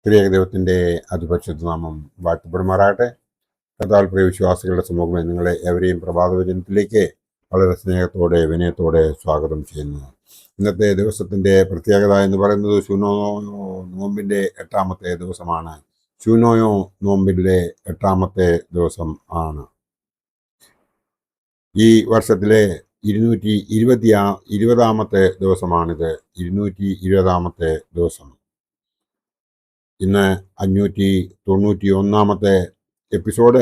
ത്രിയേക ദൈവത്തിൻ്റെ അതിപരിശുദ്ധ നാമം വാഴ്ത്തപ്പെടുമാറാകട്ടെ. കർത്താവിൽ പ്രിയ വിശ്വാസികളുടെ സമൂഹമേ, നിങ്ങളെ എവരെയും പ്രഭാതവചനത്തിലേക്ക് വളരെ സ്നേഹത്തോടെ വിനയത്തോടെ സ്വാഗതം ചെയ്യുന്നു. ഇന്നത്തെ ദിവസത്തിൻ്റെ പ്രത്യേകത എന്ന് പറയുന്നത് ശൂനോയോ നോമ്പിൻ്റെ 8-ാമത്തെ ദിവസമാണ്. ശൂനോയോ നോമ്പിൻ്റെ 8-ാമത്തെ ദിവസം ആണ്. ഈ വർഷത്തിലെ 220-ാമത്തെ ദിവസമാണിത്. 220-ാമത്തെ ദിവസം. ഇന്ന് 591-ാമത്തെ എപ്പിസോഡ്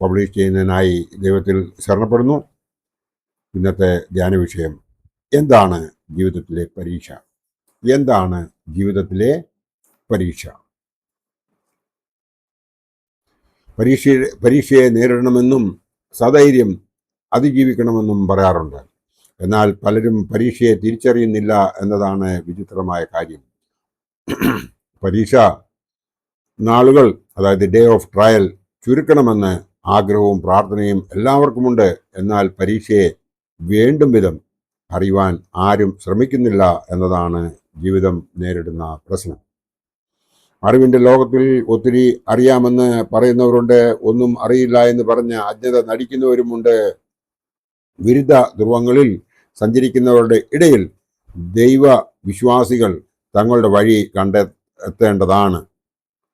പബ്ലിഷ് ചെയ്യുന്നതിനായി ദൈവത്തിൽ ശരണപ്പെടുന്നു. ഇന്നത്തെ ധ്യാന വിഷയം: എന്താണ് ജീവിതത്തിലെ പരീക്ഷ? എന്താണ് ജീവിതത്തിലെ പരീക്ഷ? പരീക്ഷയെ നേരിടണമെന്നും സധൈര്യം അതിജീവിക്കണമെന്നും പറയാറുണ്ട്. എന്നാൽ പലരും പരീക്ഷയെ തിരിച്ചറിയുന്നില്ല എന്നതാണ് വിചിത്രമായ കാര്യം. പരീക്ഷ നാളുകൾ, അതായത് ഡേ ഓഫ് ട്രയൽ, ചുരുക്കണമെന്ന് ആഗ്രഹവും പ്രാർത്ഥനയും എല്ലാവർക്കുമുണ്ട്. എന്നാൽ പരീക്ഷയെ വേണ്ടും വിധം അറിയുവാൻ ആരും ശ്രമിക്കുന്നില്ല എന്നതാണ് ജീവിതം നേരിടുന്ന പ്രശ്നം. അറിവിൻ്റെ ലോകത്തിൽ ഒത്തിരി അറിയാമെന്ന് പറയുന്നവരുണ്ട്. ഒന്നും അറിയില്ല എന്ന് പറഞ്ഞ് അജ്ഞത നടിക്കുന്നവരുമുണ്ട്. വിരുദ്ധ ധ്രുവങ്ങളിൽ സഞ്ചരിക്കുന്നവരുടെ ഇടയിൽ ദൈവ വിശ്വാസികൾ തങ്ങളുടെ വഴി കണ്ടെത്തേണ്ടതാണ്.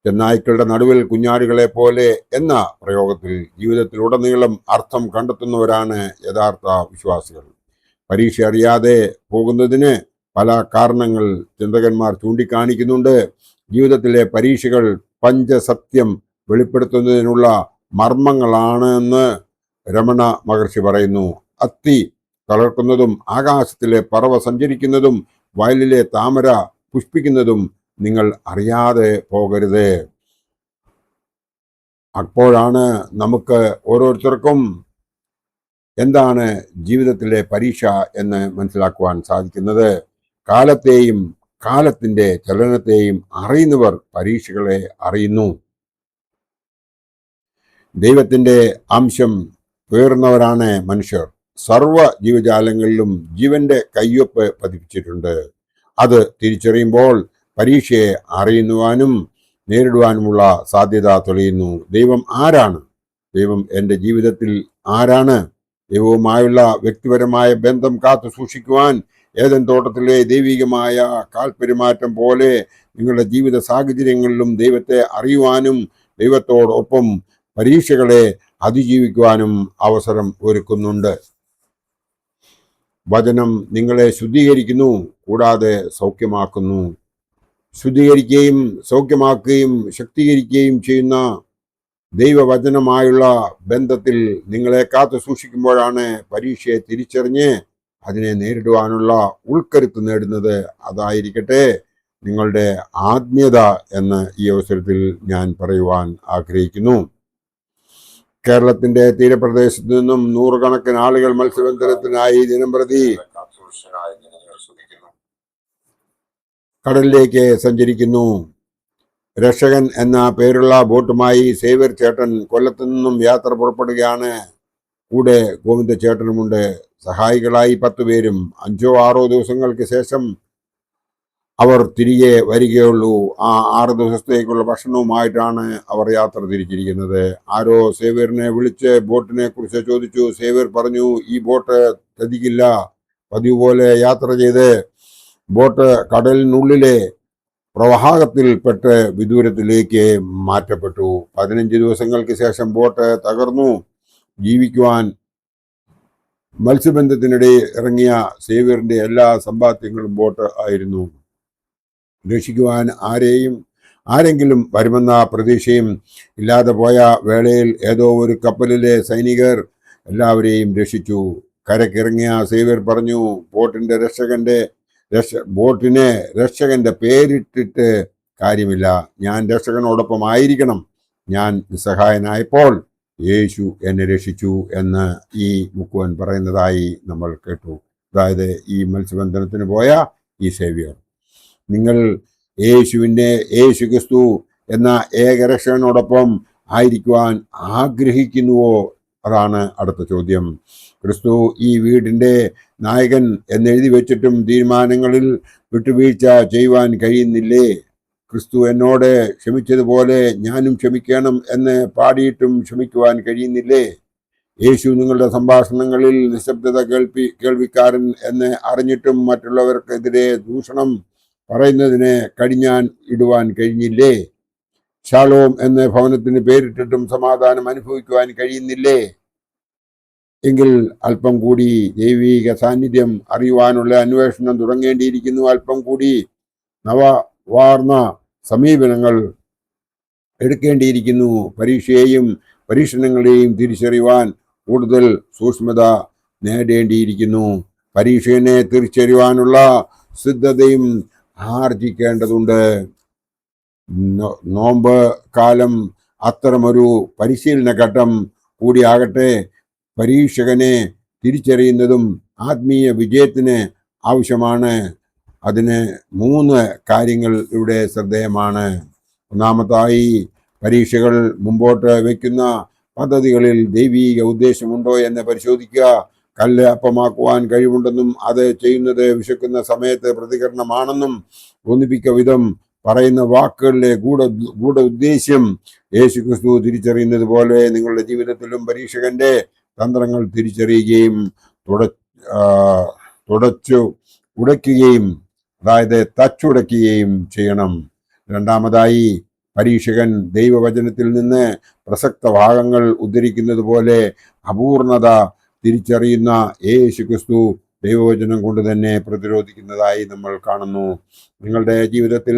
ചെന്നായ്ക്കളുടെ നടുവിൽ കുഞ്ഞാടുകളെ പോലെ എന്ന പ്രയോഗത്തിൽ ജീവിതത്തിലുടനീളം അർത്ഥം കണ്ടെത്തുന്നവരാണ് യഥാർത്ഥ വിശ്വാസികൾ. പരീക്ഷ അറിയാതെ പോകുന്നതിന് പല കാരണങ്ങൾ ചിന്തകന്മാർ ചൂണ്ടിക്കാണിക്കുന്നുണ്ട്. ജീവിതത്തിലെ പരീക്ഷകൾ പഞ്ചസത്യം വെളിപ്പെടുത്തുന്നതിനുള്ള മർമ്മങ്ങളാണെന്ന് രമണ മഹർഷി പറയുന്നു. അത്തി തളർക്കുന്നതും ആകാശത്തിലെ പറവ സഞ്ചരിക്കുന്നതും വയലിലെ താമര പുഷ്പിക്കുന്നതും നിങ്ങൾ അറിയാതെ പോകരുത്. അപ്പോഴാണ് നമുക്ക് ഓരോരുത്തർക്കും എന്താണ് ജീവിതത്തിലെ പരീക്ഷ എന്ന് മനസ്സിലാക്കുവാൻ സാധിക്കുന്നത്. കാലത്തെയും കാലത്തിൻ്റെ ചലനത്തെയും അറിയുന്നവർ പരീക്ഷകളെ അറിയുന്നു. ദൈവത്തിൻ്റെ അംശം പേറുന്നവരാണ് മനുഷ്യർ. സർവ ജീവജാലങ്ങളിലും ജീവന്റെ കയ്യൊപ്പ് പതിപ്പിച്ചിട്ടുണ്ട്. അത് തിരിച്ചറിയുമ്പോൾ പരീക്ഷയെ അറിയുവാനും നേരിടുവാനുമുള്ള സാധ്യത തെളിയുന്നു. ദൈവം ആരാണ്? ദൈവം എൻ്റെ ജീവിതത്തിൽ ആരാണ്? ദൈവവുമായുള്ള വ്യക്തിപരമായ ബന്ധം കാത്തു സൂക്ഷിക്കുവാൻ ഏദൻ തോട്ടത്തിലെ ദൈവികമായ കാൽപെരുമാറ്റം പോലെ നിങ്ങളുടെ ജീവിത സാഹചര്യങ്ങളിലും ദൈവത്തെ അറിയുവാനും ദൈവത്തോടൊപ്പം പരീക്ഷകളെ അതിജീവിക്കുവാനും അവസരം ഒരുക്കുന്നുണ്ട്. വചനം നിങ്ങളെ ശുദ്ധീകരിക്കുന്നു, കൂടാതെ സൗഖ്യമാക്കുന്നു. ശുദ്ധീകരിക്കുകയും സൗഖ്യമാക്കുകയും ശക്തീകരിക്കുകയും ചെയ്യുന്ന ദൈവവചനമായുള്ള ബന്ധത്തിൽ നിങ്ങളെ കാത്തു സൂക്ഷിക്കുമ്പോഴാണ് പരീക്ഷയെ തിരിച്ചറിഞ്ഞ് അതിനെ നേരിടുവാനുള്ള ഉൾക്കരുത്ത് നേടുന്നത്. അതായിരിക്കട്ടെ നിങ്ങളുടെ ആത്മീയത എന്ന് ഈ അവസരത്തിൽ ഞാൻ പറയുവാൻ ആഗ്രഹിക്കുന്നു. കേരളത്തിന്റെ തീരപ്രദേശത്ത് നിന്നും നൂറുകണക്കിന് ആളുകൾ മത്സ്യബന്ധനത്തിനായി ദിനംപ്രതി കടലിലേക്ക് സഞ്ചരിക്കുന്നു. രക്ഷകൻ എന്ന പേരുള്ള ബോട്ടുമായി സേവ്യർ ചേട്ടൻ കൊല്ലത്തു നിന്നും യാത്ര പുറപ്പെടുകയാണ്. കൂടെ ഗോവിന്ദ ചേട്ടനുമുണ്ട്. സഹായികളായി 10 പേരും. 5-6 ദിവസങ്ങൾക്ക് ശേഷം അവർ തിരികെ വരികയുള്ളൂ. ആ 6 ദിവസത്തേക്കുള്ള ഭക്ഷണവുമായിട്ടാണ് അവർ യാത്ര തിരിച്ചിരിക്കുന്നത്. ആരോ സേവ്യറിനെ വിളിച്ച് ബോട്ടിനെ കുറിച്ച് ചോദിച്ചു. സേവ്യർ പറഞ്ഞു, ഈ ബോട്ട് ചതിക്കില്ല. പതിവ് പോലെ യാത്ര ചെയ്ത് ബോട്ട് കടലിനുള്ളിലെ പ്രവാഹത്തിൽപ്പെട്ട് വിദൂരത്തിലേക്ക് മാറ്റപ്പെട്ടു. 15 ദിവസങ്ങൾക്ക് ശേഷം ബോട്ട് തകർന്നു. ജീവിക്കുവാൻ മത്സ്യബന്ധത്തിനിടെ ഇറങ്ങിയ സേവ്യറിന്റെ എല്ലാ സമ്പാദ്യങ്ങളും ബോട്ട് ആയിരുന്നു. രക്ഷിക്കുവാൻ ആരെങ്കിലും വരുമെന്ന പ്രതീക്ഷയും ഇല്ലാതെ പോയ വേളയിൽ ഏതോ ഒരു കപ്പലിലെ സൈനികർ എല്ലാവരെയും രക്ഷിച്ചു. കരക്കിറങ്ങിയ സേവ്യർ പറഞ്ഞു, ബോട്ടിനെ രക്ഷകന്റെ പേരിട്ടിട്ട് കാര്യമില്ല. ഞാൻ രക്ഷകനോടൊപ്പം ആയിരിക്കണം. ഞാൻ നിസ്സഹായനായപ്പോൾ യേശു എന്നെ രക്ഷിച്ചു എന്ന് ഈ മുക്കുവൻ പറയുന്നതായി നമ്മൾ കേട്ടു. അതായത് ഈ മത്സ്യബന്ധനത്തിന് പോയ ഈ സേവ്യർ. നിങ്ങൾ യേശു ക്രിസ്തു എന്ന ഏകരക്ഷകനോടൊപ്പം ആയിരിക്കുവാൻ ആഗ്രഹിക്കുന്നുവോ? അതാണ് അടുത്ത ചോദ്യം. ക്രിസ്തു ഈ വീടിൻ്റെ നായകൻ എന്നെഴുതി വെച്ചിട്ടും തീരുമാനങ്ങളിൽ വിട്ടുവീഴ്ച ചെയ്യുവാൻ കഴിയുന്നില്ലേ? ക്രിസ്തു എന്നോട് ക്ഷമിച്ചതുപോലെ ഞാനും ക്ഷമിക്കണം എന്ന് പാടിയിട്ടും ക്ഷമിക്കുവാൻ കഴിയുന്നില്ലേ? യേശു നിങ്ങളുടെ സംഭാഷണങ്ങളിൽ നിശബ്ദത കേൾവിക്കാരൻ എന്ന് അറിഞ്ഞിട്ടും മറ്റുള്ളവർക്കെതിരെ ദൂഷണം പറയുന്നതിന് കടിഞ്ഞാൻ ഇടുവാൻ കഴിഞ്ഞില്ലേ? ശാലോം എന്ന ഭവനത്തിന് പേരിട്ടിട്ടും സമാധാനം അനുഭവിക്കുവാൻ കഴിയുന്നില്ലേ? എങ്കിൽ അല്പം കൂടി ദൈവിക സാന്നിധ്യം അറിയുവാനുള്ള അന്വേഷണം തുടങ്ങേണ്ടിയിരിക്കുന്നു. അല്പം കൂടി നവവാർന്ന സമീപനങ്ങൾ എടുക്കേണ്ടിയിരിക്കുന്നു. പരീക്ഷയെയും പരീക്ഷണങ്ങളെയും തിരിച്ചറിയുവാൻ കൂടുതൽ സൂക്ഷ്മത നേടേണ്ടിയിരിക്കുന്നു. പരീക്ഷയെ തിരിച്ചറിയുവാനുള്ള സിദ്ധതയും ആർജിക്കേണ്ടതുണ്ട്. നോമ്പ് കാലം അത്തരമൊരു പരിശീലന ഘട്ടം കൂടിയാകട്ടെ. പരീക്ഷകനെ തിരിച്ചറിയുന്നതും ആത്മീയ വിജയത്തിന് ആവശ്യമാണ്. അതിന് 3 കാര്യങ്ങൾ ഇവിടെ ശ്രദ്ധേയമാണ്. ഒന്നാമതായി, പരീക്ഷകൾ മുമ്പോട്ട് വയ്ക്കുന്ന പദ്ധതികളിൽ ദൈവീക ഉദ്ദേശമുണ്ടോ എന്ന് പരിശോധിക്കുക. കല്ല് അപ്പമാക്കുവാൻ കഴിവുണ്ടെന്നും അത് ചെയ്യുന്നത് വിശക്കുന്ന സമയത്ത് പ്രതികരണമാണെന്നും തോന്നിപ്പിക്ക വിധം പറയുന്ന വാക്കുകളിലെ ഗൂഢ ഉദ്ദേശ്യം യേശുക്രിസ്തു തിരിച്ചറിയുന്നത് പോലെ നിങ്ങളുടെ ജീവിതത്തിലും പരീക്ഷകന്റെ തന്ത്രങ്ങൾ തിരിച്ചറിയുകയും തുടച്ചു ഉടയ്ക്കുകയും, അതായത് തച്ചുടയ്ക്കുകയും ചെയ്യണം. രണ്ടാമതായി, പരീക്ഷകൻ ദൈവവചനത്തിൽ നിന്ന് പ്രസക്ത ഭാഗങ്ങൾ ഉദ്ധരിക്കുന്നത് പോലെ അപൂർണത തിരിച്ചറിയുന്ന യേശുക്രിസ്തു ദൈവവചനം കൊണ്ട് തന്നെ പ്രതിരോധിക്കുന്നതായി നമ്മൾ കാണുന്നു. നിങ്ങളുടെ ജീവിതത്തിൽ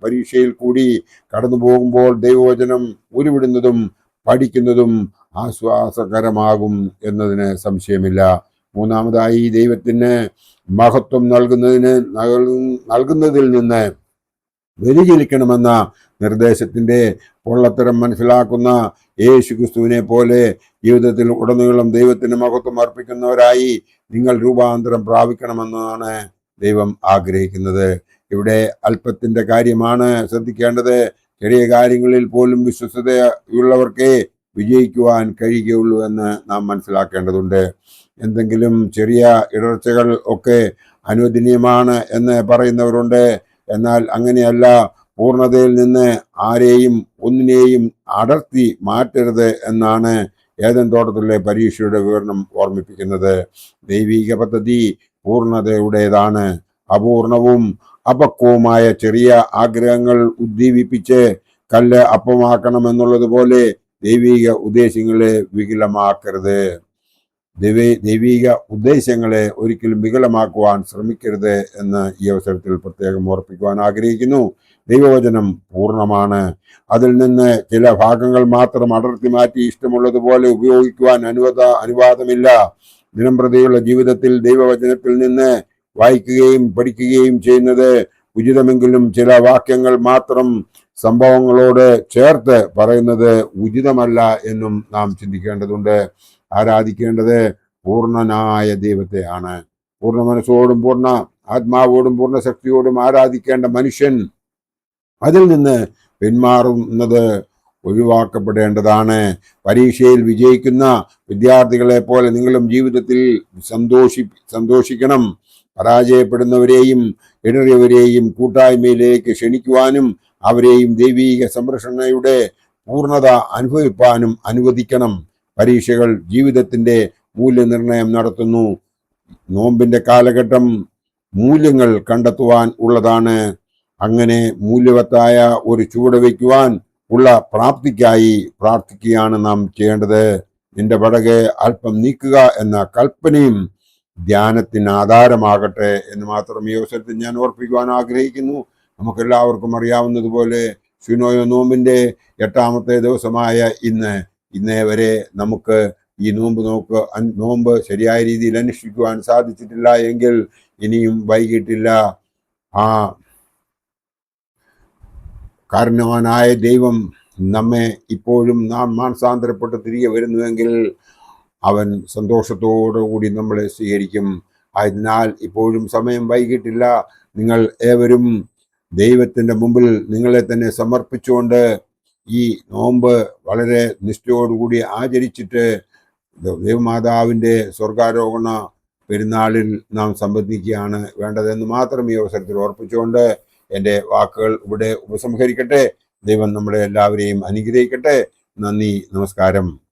പരീക്ഷയിൽ കൂടി കടന്നു പോകുമ്പോൾ ദൈവവചനം ഉരുവിടുന്നതും പഠിക്കുന്നതും ആശ്വാസകരമാകും എന്നതിന് സംശയമില്ല. മൂന്നാമതായി, ദൈവത്തിന് മഹത്വം നൽകുന്നതിൽ നിന്ന് വ്യതിചലിക്കണമെന്ന നിർദ്ദേശത്തിന്റെ പൊള്ളത്തരം മനസ്സിലാക്കുന്ന യേശുക്രിസ്തുവിനെ പോലെ ജീവിതത്തിൽ ഉടനീളം ദൈവത്തിന് മഹത്വം അർപ്പിക്കുന്നവരായി നിങ്ങൾ രൂപാന്തരം പ്രാപിക്കണമെന്നാണ് ദൈവം ആഗ്രഹിക്കുന്നത്. ഇവിടെ അല്പത്തിന്റെ കാര്യമാണ് ശ്രദ്ധിക്കേണ്ടത്. ചെറിയ കാര്യങ്ങളിൽ പോലും വിശ്വസ്തതയുള്ളവർക്കേ വിജയിക്കുവാൻ കഴിയുകയുള്ളൂ എന്ന് നാം മനസ്സിലാക്കേണ്ടതുണ്ട്. എന്തെങ്കിലും ചെറിയ ഇടർച്ചകൾ ഒക്കെ അനുവദനീയമാണ് എന്ന് പറയുന്നവരുണ്ട്. എന്നാൽ അങ്ങനെയല്ല. പൂർണ്ണതയിൽ നിന്ന് ആരെയും ഒന്നിനെയും അടർത്തി മാറ്റരുത് എന്നാണ് ഏദൻ തോട്ടത്തിലെ പരീക്ഷയുടെ വിവരണം ഓർമ്മിപ്പിക്കുന്നത്. ദൈവിക പദ്ധതി പൂർണ്ണതയുടേതാണ്. അപൂർണവും അപക്വവുമായ ചെറിയ ആഗ്രഹങ്ങൾ ഉദ്ദീപിപ്പിച്ച് കല്ല് അപ്പമാക്കണമെന്നുള്ളതുപോലെ ദൈവിക ഉദ്ദേശങ്ങളെ വികലമാക്കരുത്. ദൈവിക ഉദ്ദേശങ്ങളെ ഒരിക്കലും വികലമാക്കുവാൻ ശ്രമിക്കരുത് എന്ന് ഈ അവസരത്തിൽ പ്രത്യേകം ഓർപ്പിക്കുവാൻ ആഗ്രഹിക്കുന്നു. ദൈവവചനം പൂർണ്ണമാണ്. അതിൽ നിന്ന് ചില ഭാഗങ്ങൾ മാത്രം അടർത്തി മാറ്റി ഇഷ്ടമുള്ളതുപോലെ ഉപയോഗിക്കുവാൻ അനുവാദമില്ല. ദിനംപ്രതിയുള്ള ജീവിതത്തിൽ ദൈവവചനത്തിൽ നിന്ന് വായിക്കുകയും പഠിക്കുകയും ചെയ്യുന്നത് ഉചിതമെങ്കിലും ചില വാക്യങ്ങൾ മാത്രം സംഭവങ്ങളോട് ചേർത്ത് പറയുന്നത് ഉചിതമല്ല എന്നും നാം ചിന്തിക്കേണ്ടതുണ്ട്. ആരാധിക്കേണ്ടത് പൂർണ്ണനായ ദൈവത്തെയാണ്. പൂർണ്ണ മനസ്സോടും പൂർണ്ണ ആത്മാവോടും പൂർണ്ണ ശക്തിയോടും ആരാധിക്കേണ്ട മനുഷ്യൻ അതിൽ നിന്ന് പിന്മാറുന്നത് ഒഴിവാക്കപ്പെടേണ്ടതാണ്. പരീക്ഷയിൽ വിജയിക്കുന്ന വിദ്യാർത്ഥികളെ പോലെ നിങ്ങളും ജീവിതത്തിൽ സന്തോഷിക്കണം. പരാജയപ്പെടുന്നവരെയും ഇടറിയവരെയും കൂട്ടായ്മയിലേക്ക് ക്ഷണിക്കുവാനും അവരെയും ദൈവീക സംരക്ഷണയുടെ പൂർണ്ണത അനുഭവിപ്പാനും അനുവദിക്കണം. പരീക്ഷകൾ ജീവിതത്തിന്റെ മൂല്യനിർണയം നടത്തുന്നു. നോമ്പിന്റെ കാലഘട്ടം മൂല്യങ്ങൾ കണ്ടെത്തുവാൻ ഉള്ളതാണ്. അങ്ങനെ മൂല്യവത്തായ ഒരു ചുവട് വയ്ക്കുവാൻ ഉള്ള പ്രാപ്തിക്കായി പ്രാർത്ഥിക്കുകയാണ് നാം ചെയ്യേണ്ടത്. നിന്റെ പടകെ അല്പം നീക്കുക എന്ന കൽപ്പനയും ധ്യാനത്തിന് ആധാരമാകട്ടെ എന്ന് മാത്രം ഈ അവസരത്തിൽ ഞാൻ ഓർപ്പിക്കുവാൻ ആഗ്രഹിക്കുന്നു. നമുക്കെല്ലാവർക്കും അറിയാവുന്നതുപോലെ ശുനോയ നോമ്പിന്റെ 8ാമത്തെ ദിവസമായ ഇന്നേ വരെ നമുക്ക് ഈ നോമ്പ് ശരിയായ രീതിയിൽ അനുഷ്ഠിക്കുവാൻ സാധിച്ചിട്ടില്ല എങ്കിൽ ഇനിയും വൈകിട്ടില്ല. ആ കാരണവാനായ ദൈവം നമ്മെ ഇപ്പോഴും നാം മാനസാന്തരപ്പെട്ട് തിരികെ വരുന്നുവെങ്കിൽ അവൻ സന്തോഷത്തോടുകൂടി നമ്മളെ സ്വീകരിക്കും. അതിനാൽ ഇപ്പോഴും സമയം വൈകിട്ടില്ല. നിങ്ങൾ ഏവരും ദൈവത്തിൻ്റെ മുമ്പിൽ നിങ്ങളെ തന്നെ സമർപ്പിച്ചുകൊണ്ട് ഈ നോമ്പ് വളരെ നിഷ്ഠയോടുകൂടി ആചരിച്ചിട്ട് ദൈവമാതാവിൻ്റെ സ്വർഗാരോഹണ പെരുന്നാളിൽ നാം സംബന്ധിക്കുകയാണ് വേണ്ടതെന്ന് മാത്രം ഈ അവസരത്തിൽ ഓർപ്പിച്ചുകൊണ്ട് എൻ്റെ വാക്കുകൾ ഇവിടെ ഉപസംഹരിക്കട്ടെ. ദൈവം നമ്മളെ എല്ലാവരെയും അനുഗ്രഹിക്കട്ടെ. നന്ദി, നമസ്കാരം.